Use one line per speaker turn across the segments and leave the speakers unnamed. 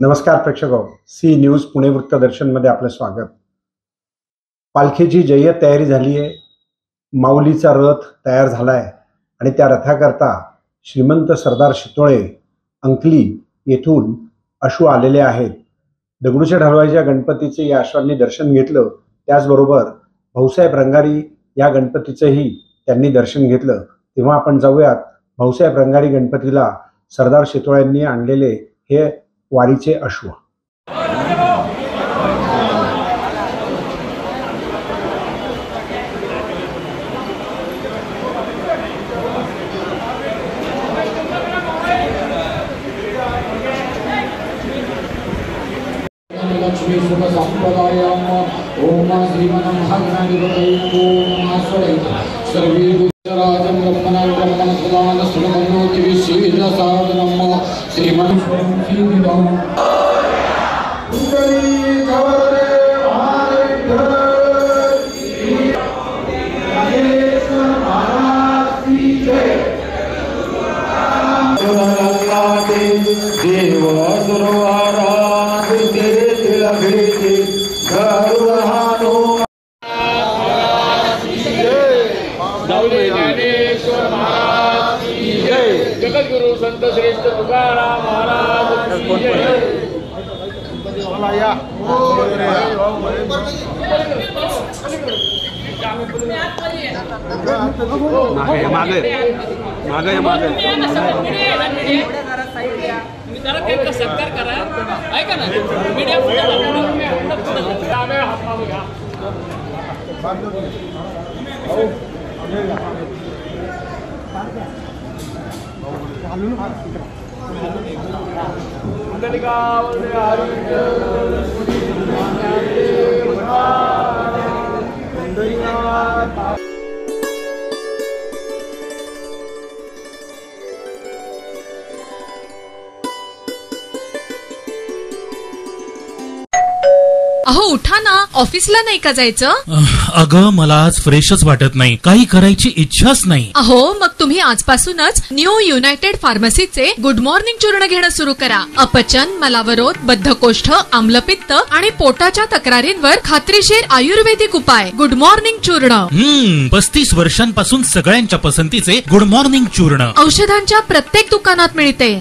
नमस्कार प्रेक्षक, C news Pune वृत्तदर्शन मध्ये आपलं स्वागत। पालखीची जय्यत तयारी झाली आहे। माऊलीचा रथ तयार झालाय आणि त्या रथाकरता श्रीमंत सरदार शितोळे अंकली येथून अश्व आलेले आहेत। दगडूशेठ हलवाईच्या गणपतीचे या अश्वांनी दर्शन घेतलं, त्याचबरोबर भाऊसाहेब रंगारी या गणपतीचेही त्यांनी दर्शन घेतलं। तेव्हा आपण जाऊयात भाऊसाहेब रंगारी गणपतीला सरदार शितोळ्यांनी आणलेले हे वारीचे अश्व।
लक्ष्मी सुख संपदायाम ओम श्रीमनं भगवानिपतये ओम स्वरेता सर्वे राजं ब्रह्मणं सदान सुमनोति विश्वेद साधनं श्रीमन् श्रीदं उदरी गौरे महाराज महाराज की जय देव सुरवारा
जगद्गुरु संत श्रेष्ठ तुकाराम महाराज की जय। सत्कार करा, ऐका ना मीडिया
अहो उठा ना, ऑफिसला नाही का जायचं?
अगं मला आज फ्रेशच वाटत नाही, काही करायची इच्छाच नाही।
अहो मग तुम्ही आजपासूनच न्यू युनायटेड फार्मसीचे गुड मॉर्निंग चूर्ण घेणं सुरू करा। अपचन, मलावरोध, बद्धकोष्ठ, आम्लपित्त आणि पोटाच्या तक्रारींवर खात्रीशीर आयुर्वेदिक उपाय गुड मॉर्निंग चूर्ण।
35 वर्षांपासून सगळ्यांच्या पसंतीचे गुड मॉर्निंग चूर्ण
औषधांच्या प्रत्येक दुकानात मिळते।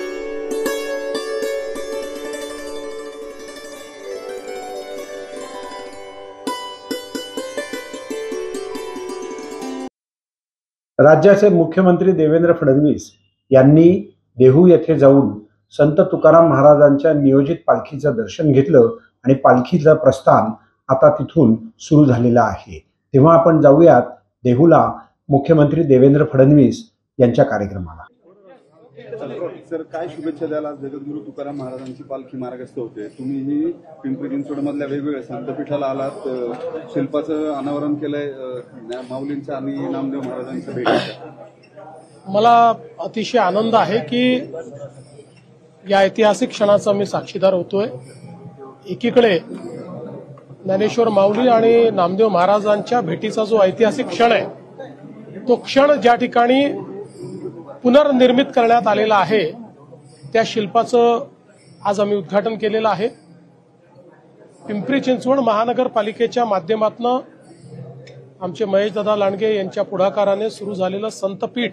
राज्याचे मुख्यमंत्री देवेंद्र फडणवीस यांनी देहू येथे जाऊन संत तुकाराम महाराजांच्या नियोजित पालखीचं दर्शन घेतलं आणि पालखीचं प्रस्थान आता तिथून सुरू झालेलं आहे। तेव्हा आपण जाऊयात देहूला मुख्यमंत्री देवेंद्र फडणवीस यांच्या कार्यक्रमाला।
सर, काय शुभेच्छा द्याल? आज जगद्गुरु तुकाराम महाराजांची पालखी मार्गस्थ होते, तुम्हीही पिंपरी चिंचवड मधल्या वेगवेगळ्या संतपीठाला आलात, शिल्पाचं अनावरण केलंय माऊलींचं आणि नामदेव महाराजांचं भेट।
मला अतिशय आनंद आहे की या ऐतिहासिक क्षणाचा मी साक्षीदार होतोय। एकीकडे ज्ञानेश्वर माऊली आणि नामदेव महाराजांच्या भेटीचा जो ऐतिहासिक क्षण आहे, तो क्षण ज्या ठिकाणी पुनर्निर्मित करण्यात आलेला आहे त्या शिल्पाचं आज आम्ही उद्घाटन केलेलं आहे। पिंपरी चिंचवड महानगरपालिकेच्या माध्यमातून आमचे महेशदादा लांडगे यांच्या पुढाकाराने सुरू झालेलं संतपीठ,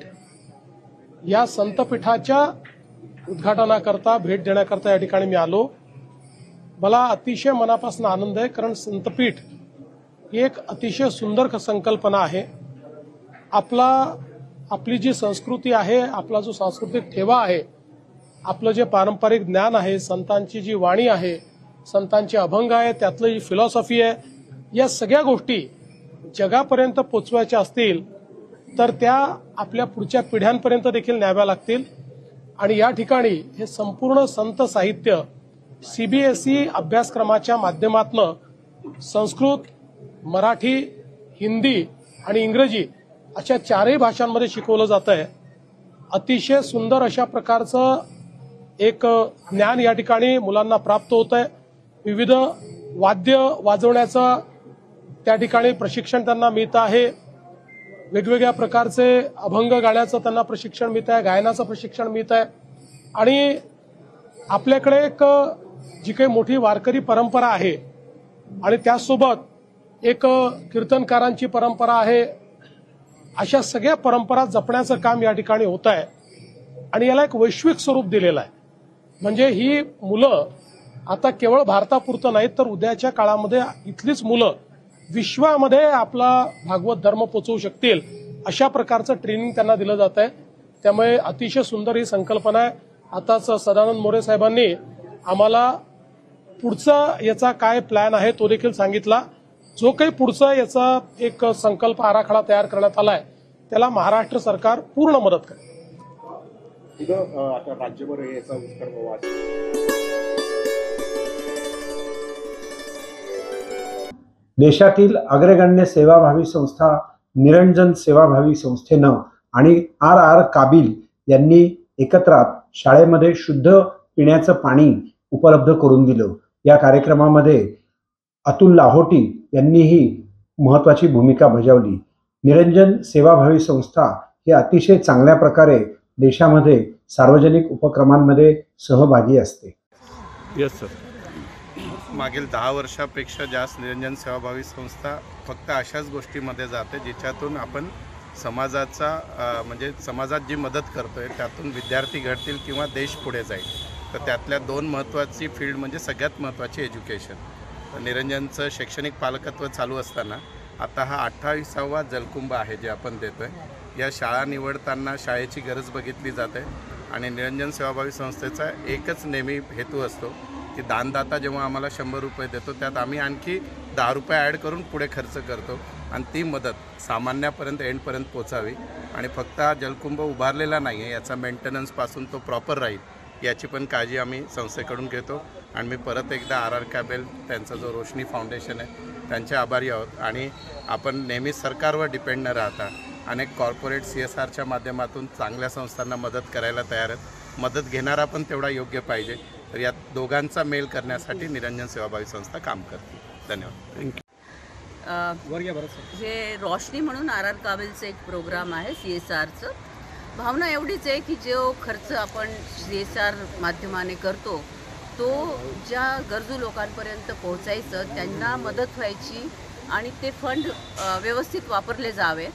या संतपीठाच्या उद्घाटनाकरता भेट देण्याकरता या ठिकाणी मी आलो। मला अतिशय मनापासून आनंद आहे, कारण संतपीठ ही एक अतिशय सुंदर संकल्पना आहे। आपली जी संस्कृती आहे, आपला जो सांस्कृतिक ठेवा आहे, आपलं जे पारंपरिक ज्ञान आहे, संतांची जी वाणी आहे, संतांचे अभंग आहे, त्यातलं जी फिलॉसॉफी आहे, या सगळ्या गोष्टी जगापर्यंत पोचवायच्या असतील तर त्या आपल्या पुढच्या पिढ्यांपर्यंत देखील न्याव्या लागतील। आणि या ठिकाणी हे संपूर्ण संत साहित्य सीबीएसई अभ्यासक्रमाच्या माध्यमातून संस्कृत, मराठी, हिंदी आणि इंग्रजी अशा 4ही भाषांमध्ये शिकवलं जात आहे। अतिशय सुंदर अशा प्रकारचं एक ज्ञान या ठिकाणी मुलांना प्राप्त होत आहे। विविध वाद्य वाजवण्याचं त्या ठिकाणी प्रशिक्षण त्यांना मिळत आहे, वेगवेगळ्या प्रकारचे अभंग गाण्याचं त्यांना प्रशिक्षण मिळत आहे, गायनाचं प्रशिक्षण मिळत आहे। आणि आपल्याकडे एक जी काही मोठी वारकरी परंपरा आहे आणि त्याचसोबत एक कीर्तनकारांची परंपरा आहे, अशा सगळ्या परंपरा जपण्याचं काम या ठिकाणी होत आहे आणि याला एक वैश्विक स्वरूप दिलेलं आहे. म्हणजे ही मुलं आता केवळ भारतापुरतं नाहीत तर उद्याच्या काळामध्ये इथलीच मुलं विश्वामध्ये आपला भागवत धर्म पोचवू शकतील अशा प्रकारचं ट्रेनिंग त्यांना दिलं जात आहे. त्यामुळे अतिशय सुंदर ही संकल्पना आहे. आताच सदानंद मोरे साहेबांनी आम्हाला पुढचा याचा काय प्लॅन आहे तो देखील सांगितला. जो काही पुढचा याचा एक संकल्प आराखडा तयार करण्यात आलाय त्याला महाराष्ट्र सरकार पूर्ण मदत करेल.
आता राज्यभर याचा विस्तार व्हावा.
देशातील अग्रगण्य सेवाभावी संस्था निरंजन सेवाभावी संस्थेनं आणि RR काबिल यांनी एकत्रात शाळेमध्ये शुद्ध पिण्याचं पाणी उपलब्ध करून दिलं. या कार्यक्रमामध्ये अतुल लाहोटी यांनीही महत्वाची भूमिका बजावली. निरंजन सेवाभावी संस्था ही अतिशय चांगल्या प्रकारे देशामध्ये सार्वजनिक उपक्रमांमध्ये सहभागी असते.
Yes sir.
मागील 10 वर्षापेक्षा जास्त निरंजन सेवाभावी संस्था फक्त अशाच गोष्टीमध्ये जाते जिच्यातून आपण समाजाचा म्हणजे समाजात जी मदत करतोय त्यातून विद्यार्थी घडतील किंवा देश पुढे जाईल. तर त्यातल्या 2 महत्त्वाची फील्ड म्हणजे सगळ्यात महत्त्वाची एज्युकेशन. निरंजनचं शैक्षणिक पालकत्व चालू असताना आता हा 28वा जलकुंभ आहे जे आपण देतोय. या शाळा निवडताना शाळेची गरज बघितली जाते आणि निरंजन सेवाभावी संस्थेचा एकच नेहमी हेतू असतो की दानदाता जेव्हा आम्हाला 100 रुपये देतो त्यात आम्ही आणखी 10 रुपये ॲड करून पुढे खर्च करतो आणि ती मदत सामान्यापर्यंत एंडपर्यंत पोचावी. आणि फक्त हा जलकुंभ उभारलेला नाही आहे, याचा मेंटेनन्सपासून तो प्रॉपर राहील याची पण काळजी आम्ही संस्थेकडून घेतो. आणि मी परत एकदा RR काबिल त्यांचा जो रोशनी फाउंडेशन आहे त्यांचे आभारी आहोत. आणि आपण नेहमीच सरकारवर डिपेंड न राहता अनेक कॉर्पोरेट CSRच्या माध्यमातून चांगल्या संस्थांना मदत करायला तयार आहेत. मदत घेणारा पण तेवढा योग्य पाहिजे. तर या दोघांचा मेल करण्यासाठी निरंजन सेवाभावी संस्था काम करते. धन्यवाद.
हे रोशनी म्हणून RR काबिलचं एक प्रोग्राम आहे CSRचं. भावना एवढीच आहे की जो खर्च आपण CSR माध्यमाने करतो तो ज्या गरजू लोकांपर्यंत पोहोचायचं, त्यांना मदत व्हायची आणि ते फंड व्यवस्थित वापरले जावे.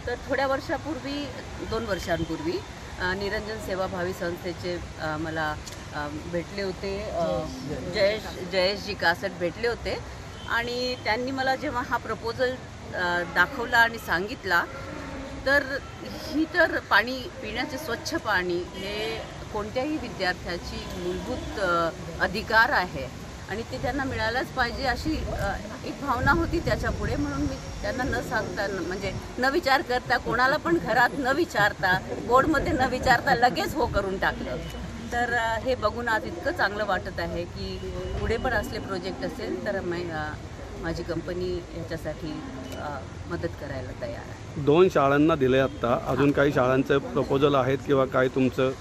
तर थोड्या वर्षापूर्वी 2 वर्षांपूर्वी निरंजन सेवाभावी संस्थेचे मला भेटले होते, जयेशजी कासट भेटले होते आणि त्यांनी मला जेव्हा हा प्रपोजल दाखवला आणि सांगितला तर ही तर पाणी पिण्याचे स्वच्छ पाणी हे कोणत्याही विद्यार्थ्याची मूलभूत अधिकार आहे आणि ते त्यांना मिळायलाच पाहिजे अशी एक भावना होती त्याच्यापुढे. म्हणून मी त्यांना न सांगता म्हणजे न विचार करता कोणाला पण घरात न विचारता बोर्डमध्ये न विचारता लगेच हो करून टाकलं. तर हे बघून आज इतकं चांगलं वाटत आहे की पुढे पण असले प्रोजेक्ट असेल तर माझी कंपनी ह्याच्यासाठी मदत करायला तयार आहे.
2 शाळांना दिले आत्ता, अजून काही शाळांचे प्रपोजल आहेत किंवा काय तुमचं?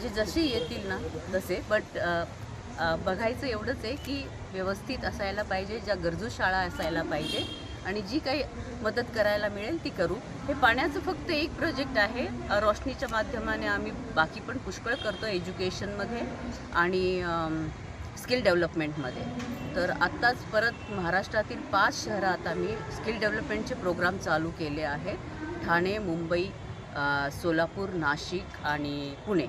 जे जसे येतील ना तसे, बट बघायचं एवढंच आहे की व्यवस्थित असायला पाहिजे, ज्या गरजू शाळा असायला पाहिजे आणि जी काही मदत करायला मिळेल ती करू. हे पाण्याचं फक्त एक प्रोजेक्ट आहे. रोशनीच्या माध्यमाने आम्ही बाकी पण पुष्कळ करतो एज्युकेशनमध्ये आणि स्किल डेव्हलपमेंटमध्ये. तर आत्ताच परत महाराष्ट्रातील 5 शहरात आम्ही स्किल डेव्हलपमेंटचे प्रोग्राम चालू केले आहे. ठाणे, मुंबई, सोलापूर, नाशिक आणि पुणे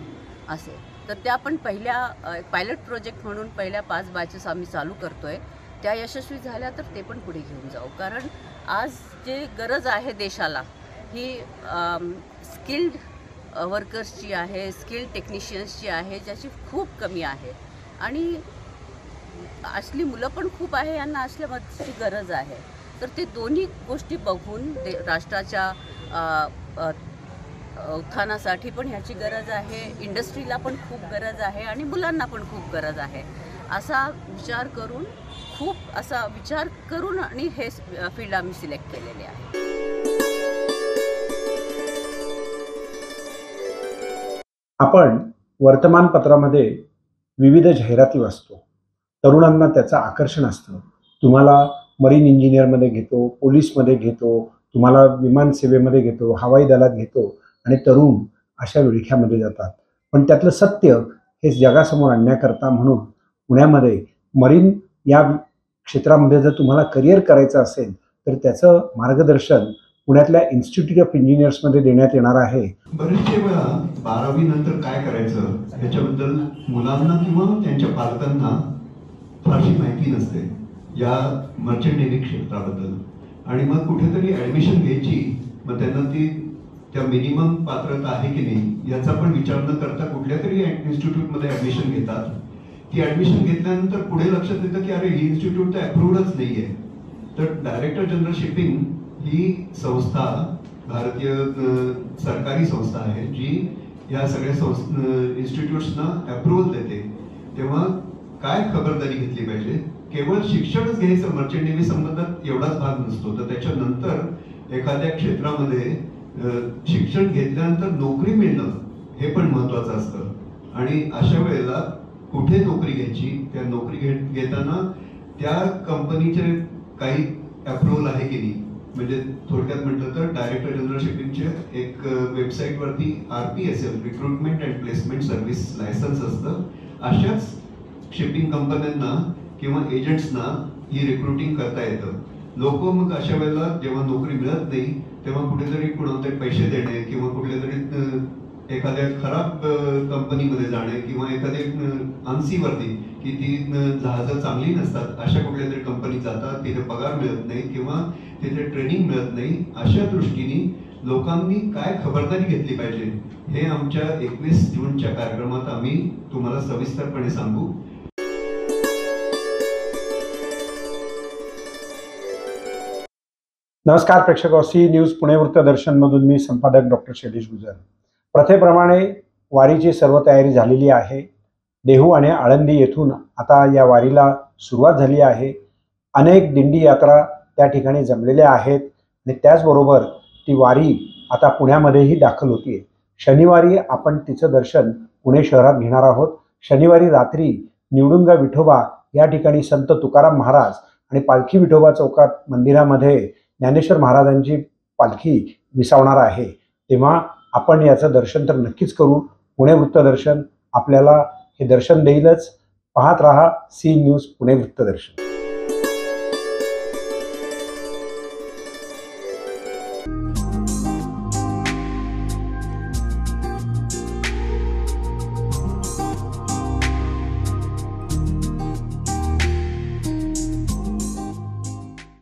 असे. तर त्या पण पहिल्या पायलट प्रोजेक्ट म्हणून पहिल्या 5 बॅचेस आम्ही चालू करतो आहे. त्या यशस्वी झाल्या तर ते पण पुढे घेऊन जाऊ. कारण आज जे गरज आहे देशाला ही स्किल्ड वर्कर्सची आहे, स्किल्ड टेक्निशियन्सची आहे, ज्याची खूप कमी आहे आणि असली मुलं पण खूप आहे, यांना असल्या मदतीची गरज आहे. तर ते दोन्ही गोष्टी बघून राष्ट्राच्या उत्थानासाठी पण ह्याची गरज आहे, इंडस्ट्रीला पण खूप गरज आहे आणि मुलांना पण खूप गरज आहे असा विचार करून आणि हे फील्ड आम्ही सिलेक्ट केलेले आहे.
आपण वर्तमानपत्रामध्ये विविध जाहिराती वाचतो. तरुणांना त्याचं आकर्षण असतं. तुम्हाला मरीन इंजिनियरमध्ये घेतो, पोलीसमध्ये घेतो, तुम्हाला विमान सेवेमध्ये घेतो, हवाई दलात घेतो आणि तरुण अशा विळख्यामध्ये जातात. पण त्यातलं सत्य हे जगासमोर आणण्याकरता म्हणून पुण्यामध्ये मरीन या क्षेत्रामध्ये जर तुम्हाला करिअर करायचं असेल तर त्याचं मार्गदर्शन पुण्यातल्या इन्स्टिट्यूट ऑफ इंजिनियर्समध्ये देण्यात येणार आहे.
बरेचशे वेळा 12वी नंतर काय करायचं याच्याबद्दल मुलांना किंवा त्यांच्या पालकांना फारशी माहिती नसते या मर्चंट नेव्ही क्षेत्राबद्दल. आणि मग कुठेतरी ॲडमिशन घ्यायची, मग त्यांना ती त्या मिनिमम पात्रता आहे की नाही याचा पण विचार न करता कुठल्या तरी इन्स्टिट्यूटमध्ये ॲडमिशन घेतात. ती ॲडमिशन घेतल्यानंतर पुढे लक्षात येतं की अरे ही इन्स्टिट्यूट तर अप्रूव्डच नाही आहे. तर डायरेक्टर जनरल शिपिंग ही संस्था भारतीय सरकारी संस्था आहे जी या सगळ्या इन्स्टिट्यूट्सना अप्रुव्हल देते. तेव्हा काय खबरदारी घेतली पाहिजे? केवळ शिक्षणच घ्यायचं मर्चंट नेव्ही संबंधात एवढाच भाग नसतो, तर त्याच्यानंतर एखाद्या क्षेत्रामध्ये शिक्षण घेतल्यानंतर नोकरी मिळणं हे पण महत्वाचं असतं. आणि अशा वेळेला कुठे नोकरी घ्यायची, त्या नोकरी घेताना त्या कंपनीचे काही अप्रुव्हल आहे की नाही. म्हणजे थोडक्यात म्हटलं तर डायरेक्टर जनरल शिपिंगचे एक वेबसाईटवरती RPSL recruitment and placement service licence असतं. अशाच शिपिंग कंपन्यांना किंवा एजंट्सना ही रिक्रुटिंग करता येतं. लोक मग अशा वेळेला जेव्हा नोकरी मिळत नाही तेव्हा कुठेतरी कुणाला पैसे देणे किंवा कुठल्या तरी एखाद्या खराब कंपनीमध्ये जाणे किंवा एखाद्या अनसीवरती की ती जहाजं चांगली नसतात अशा कुठल्या तरी कंपनीत जातात, तिथे पगार मिळत नाही किंवा तिथे ट्रेनिंग मिळत नाही. अशा दृष्टीने लोकांनी काय खबरदारी घेतली पाहिजे हे आमच्या 21 जूनच्या कार्यक्रमात आम्ही तुम्हाला सविस्तरपणे सांगू.
नमस्कार प्रेक्षक, सी न्यूज पुणे वृत्तदर्शनमधून मी संपादक डॉक्टर शैलेश गुजर. प्रथेप्रमाणे वारीची सर्व तयारी झालेली आहे. देहू आणि आळंदी येथून आता या वारीला सुरुवात झाली आहे. अनेक दिंडी यात्रा त्या ठिकाणी जमलेल्या आहेत आणि त्याचबरोबर ती वारी आता पुण्यामध्येही दाखल होतीये. शनिवारी आपण तिचं दर्शन पुणे शहरात घेणार आहोत. शनिवारी रात्री निवडुंगा विठोबा या ठिकाणी संत तुकाराम महाराज आणि पालखी विठोबा चौकात मंदिरामध्ये ज्ञानेश्वर महाराजांची पालखी विसावणार आहे. तेव्हा आपण याचं दर्शन तर नक्कीच करू. पुणे वृत्तदर्शन आपल्याला हे दर्शन देईलच. पाहत रहा सी न्यूज पुणे वृत्तदर्शन.